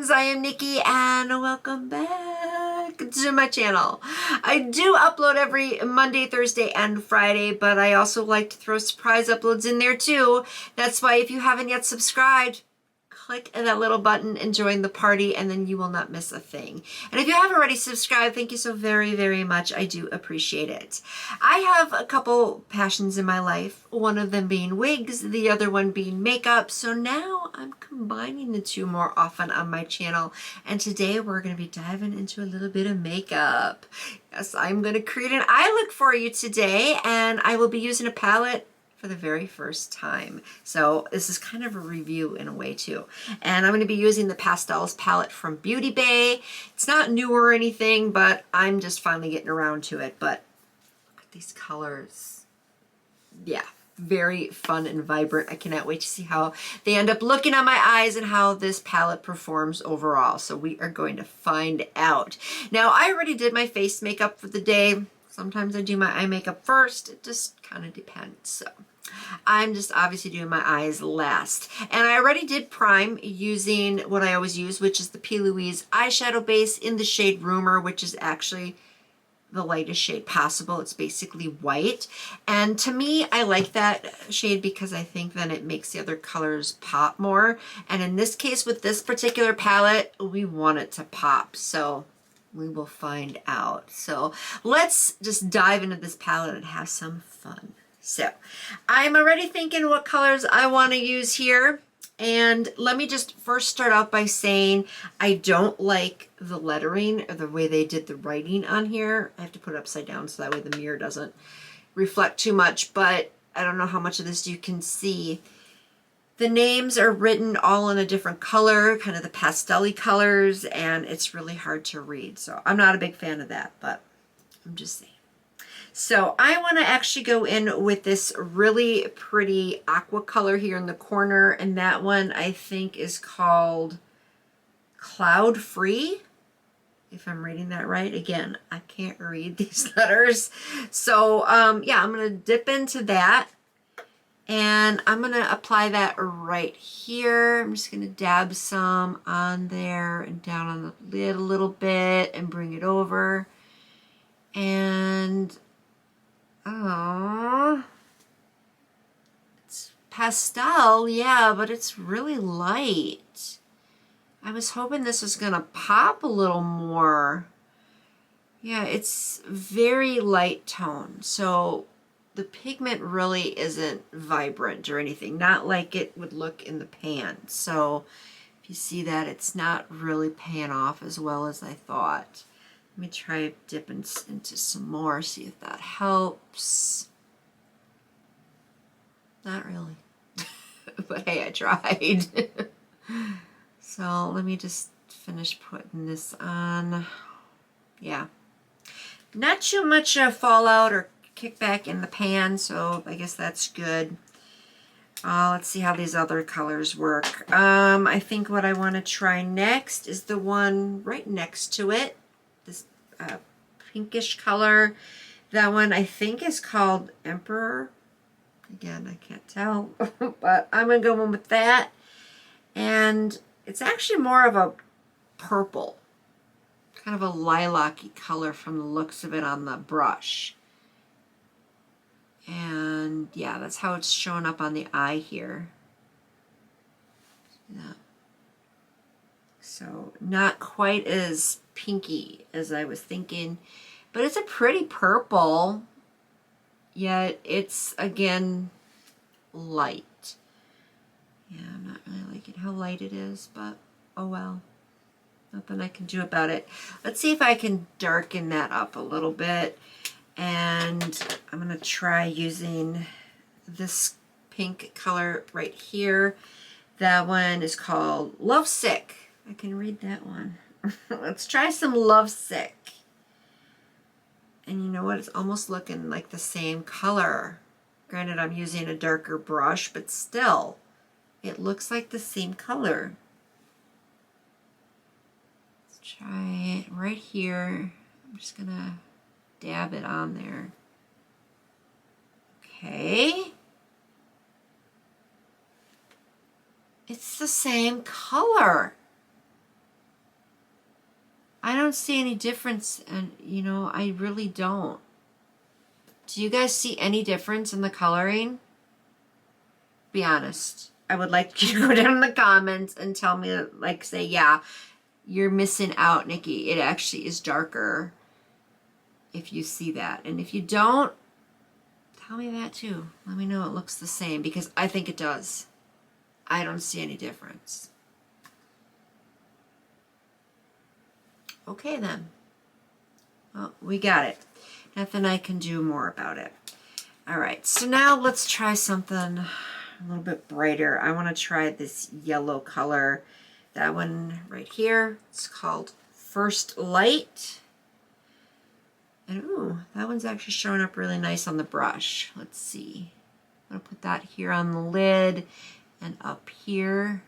friends, I am Nikki and welcome back to my channel. I do upload every Monday, Thursday, and Friday, but I also like to throw surprise uploads in there too. That's why if you haven't yet subscribed, click that little button and join the party, and then you will not miss a thing. And if you haven't already subscribed, thank you so very, very much. I do appreciate it. I have a couple passions in my life, one of them being wigs, the other one being makeup. So now I'm combining the two more often on my channel. And today we're going to be diving into a little bit of makeup. Yes, I'm going to create an eye look for you today, and I will be using a palette for the very first time. So this is kind of a review in a way too. And I'm going to be using the Pastels palette from Beauty Bay. It's not new or anything, but I'm just finally getting around to it. But look at these colors. Yeah, very fun and vibrant. I cannot wait to see how they end up looking on my eyes and how this palette performs overall. So we are going to find out. Now, I already did my face makeup for the day. Sometimes I do my eye makeup first. It just kind of depends. So I'm just obviously doing my eyes last. And I already did prime using what I always use, which is the P. Louise eyeshadow base in the shade Rumor, which is actually the lightest shade possible. It's basically white. And to me, I like that shade because I think then it makes the other colors pop more. And in this case, with this particular palette, we want it to pop. So we will find out. So let's just dive into this palette and have some fun. So I'm already thinking what colors I want to use here. And let me just first start out by saying I don't like the lettering or the way they did the writing on here. I have to put it upside down so that way the mirror doesn't reflect too much, but I don't know how much of this you can see. The names are written all in a different color, kind of the pastel-y colors, and it's really hard to read. So I'm not a big fan of that, but I'm just saying. So I want to actually go in with this really pretty aqua color here in the corner, and that one I think is called Cloud Free, if I'm reading that right. Again, I can't read these letters. So yeah, I'm going to dip into that, and I'm going to apply that right here. I'm just going to dab some on there and down on the lid a little bit and bring it over. And oh, it's pastel, yeah, but it's really light. I was hoping this was gonna pop a little more. Yeah, it's very light tone, so the pigment really isn't vibrant or anything, not like it would look in the pan. So if you see that, it's not really paying off as well as I thought. Let me try dipping into some more, see if that helps. Not really. But hey, I tried. So let me just finish putting this on. Yeah. Not too much fallout or kickback in the pan, so I guess that's good. Let's see how these other colors work. I think what I want to try next is the one right next to it. This pinkish color. That one I think is called Emperor. Again, I can't tell, but I'm going to go in with that. And it's actually more of a purple, kind of a lilac-y color from the looks of it on the brush. And yeah, that's how it's showing up on the eye here. Yeah. So not quite as pinky as I was thinking, but it's a pretty purple, yet it's again light. Yeah, I'm not really liking how light it is, but oh well, nothing I can do about it. Let's see if I can darken that up a little bit, and I'm gonna try using this pink color right here. That one is called Lovesick. I can read that one. Let's try some Lovesick. And you know what? It's almost looking like the same color. Granted, I'm using a darker brush, but still, it looks like the same color. Let's try it right here. I'm just gonna dab it on there. Okay. It's the same color. I don't see any difference, and you know, I really don't. Do you guys see any difference in the coloring? Be honest. I would like you to go down in the comments and tell me, like, say, yeah, you're missing out, Nikki. It actually is darker if you see that. And if you don't, tell me that too. Let me know it looks the same, because I think it does. I don't see any difference. Okay then. Well, we got it. Nothing I can do more about it. All right, so now let's try something a little bit brighter. I want to try this yellow color. That one right here. It's called First Light. And ooh, that one's actually showing up really nice on the brush. Let's see. I'm gonna put that here on the lid and up here.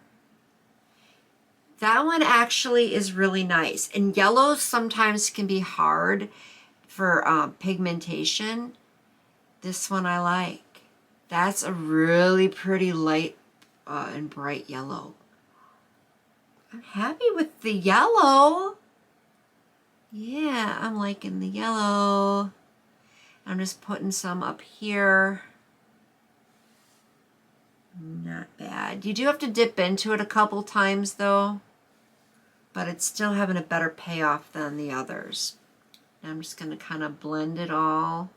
That one actually is really nice. And yellows sometimes can be hard for pigmentation. This one I like. That's a really pretty light and bright yellow. I'm happy with the yellow. Yeah, I'm liking the yellow. I'm just putting some up here. Not bad. You do have to dip into it a couple times though, but it's still having a better payoff than the others. Now I'm just going to kind of blend it all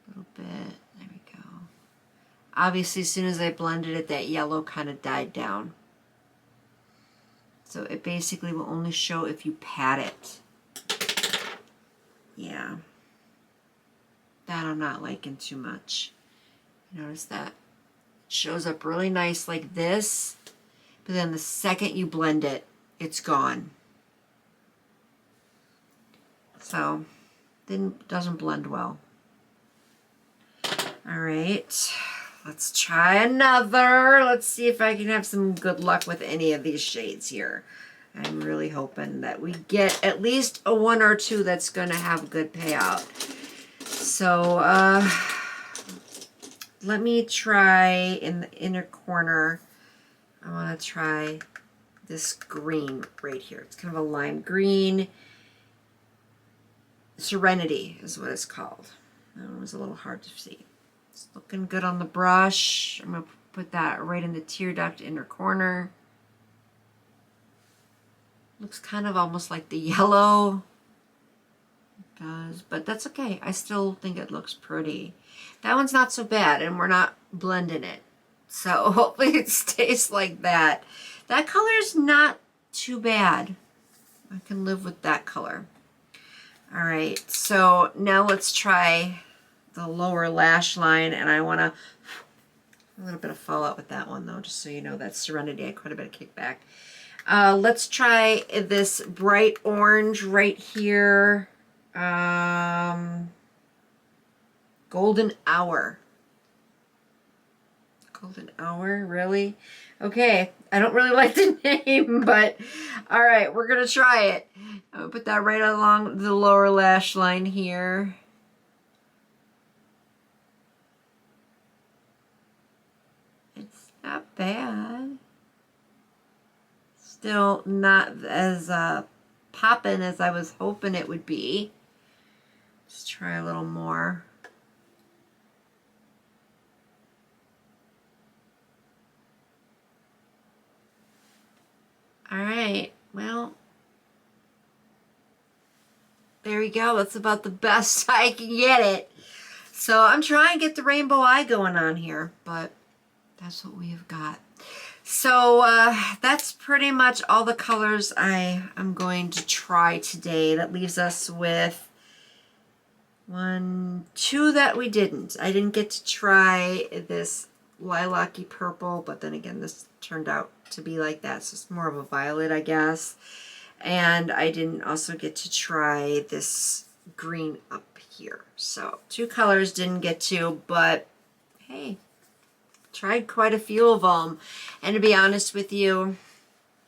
a little bit. There we go. Obviously, as soon as I blended it, that yellow kind of died down. So it basically will only show if you pat it. Yeah. That I'm not liking too much. Notice that. It shows up really nice like this, but then the second you blend it, it's gone. So, doesn't blend well. All right, let's try another. Let's see if I can have some good luck with any of these shades here. I'm really hoping that we get at least a one or two that's going to have a good payout. So, let me try in the inner corner. I want to try this green right here. It's kind of a lime green. Serenity is what it's called. That one was a little hard to see. It's looking good on the brush. I'm going to put that right in the tear duct inner corner. Looks kind of almost like the yellow. It does, but that's okay. I still think it looks pretty. That one's not so bad, and we're not blending it. So hopefully it stays like that. That color is not too bad. I can live with that color. All right, so now let's try the lower lash line, and I want to, a little bit of fallout with that one though, just so you know, that's Serenity. I had quite a bit of kickback. Let's try this bright orange right here. Golden Hour. Golden Hour, really? Okay, I don't really like the name, but all right, we're gonna try it. I'm gonna put that right along the lower lash line here. It's not bad. Still not as poppin' as I was hoping it would be. Let's try a little more. All right, well, there we go. That's about the best I can get it. So I'm trying to get the rainbow eye going on here, but that's what we have got. So that's pretty much all the colors I am going to try today. That leaves us with two that we didn't. I didn't get to try this lilac-y purple, but then again, this turned out to be like that, so it's more of a violet, I guess. And I didn't also get to try this green up here. So 2 colors didn't get to, but hey, tried quite a few of them. And to be honest with you,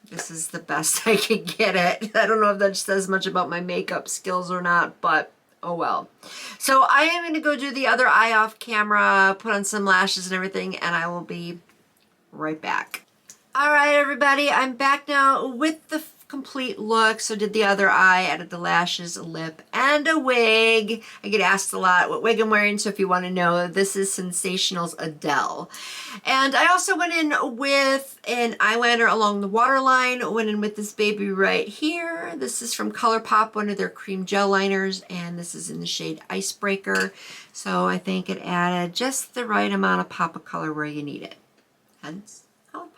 this is the best I could get it. I don't know if that says much about my makeup skills or not, but oh well. So I am going to go do the other eye off camera, put on some lashes and everything, and I will be right back. All right, everybody, I'm back now with the complete look. So did the other eye, added the lashes, a lip, and a wig. I get asked a lot what wig I'm wearing, so if you want to know, this is Sensational's Adele. And I also went in with an eyeliner along the waterline. Went in with this baby right here. This is from ColourPop, one of their cream gel liners, and this is in the shade Icebreaker. So I think it added just the right amount of pop of color where you need it. Hence, ColourPop.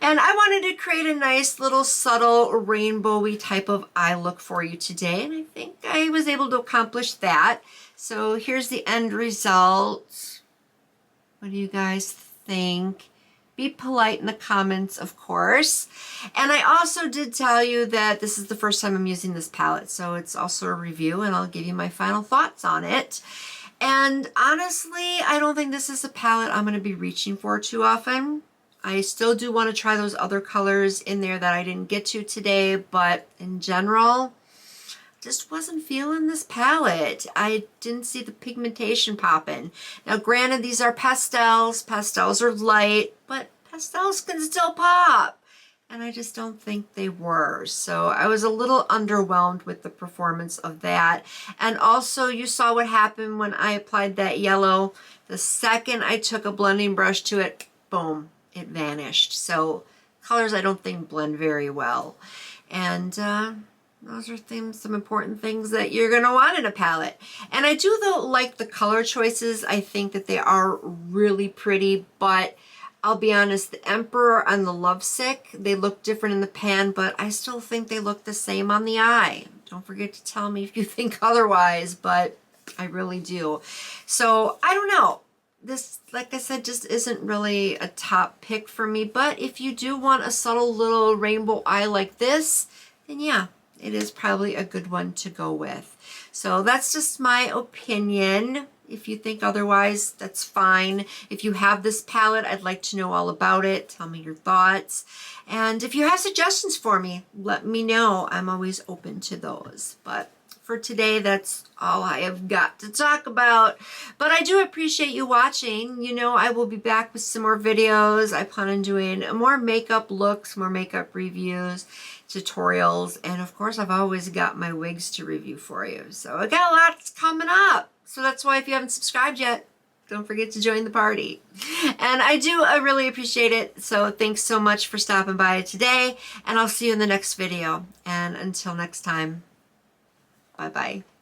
And I wanted to create a nice little subtle rainbowy type of eye look for you today, and I think I was able to accomplish that. So here's the end result. What do you guys think? Be polite in the comments, of course. And I also did tell you that this is the first time I'm using this palette, so it's also a review, and I'll give you my final thoughts on it. And honestly, I don't think this is a palette I'm going to be reaching for too often. I still do want to try those other colors in there that I didn't get to today, but in general, just wasn't feeling this palette. I didn't see the pigmentation popping. Now, granted, these are pastels. Pastels are light, but pastels can still pop. And I just don't think they were. So I was a little underwhelmed with the performance of that. And also, you saw what happened when I applied that yellow. The second I took a blending brush to it, boom, it vanished. So colors I don't think blend very well. And those are some important things that you're going to want in a palette. And I do though like the color choices. I think that they are really pretty, but I'll be honest, the Emperor and the Lovesick, they look different in the pan, but I still think they look the same on the eye. Don't forget to tell me if you think otherwise, but I really do. So I don't know. This, like I said, just isn't really a top pick for me. But if you do want a subtle little rainbow eye like this, then yeah, it is probably a good one to go with. So that's just my opinion. If you think otherwise, that's fine. If you have this palette, I'd like to know all about it. Tell me your thoughts. And if you have suggestions for me, let me know. I'm always open to those. But for today, that's all I have got to talk about. But I do appreciate you watching. You know, I will be back with some more videos. I plan on doing more makeup looks, more makeup reviews, tutorials, and of course, I've always got my wigs to review for you. So I got lots coming up. So that's why if you haven't subscribed yet, don't forget to join the party. And I really appreciate it. So thanks so much for stopping by today, and I'll see you in the next video. And until next time, bye-bye.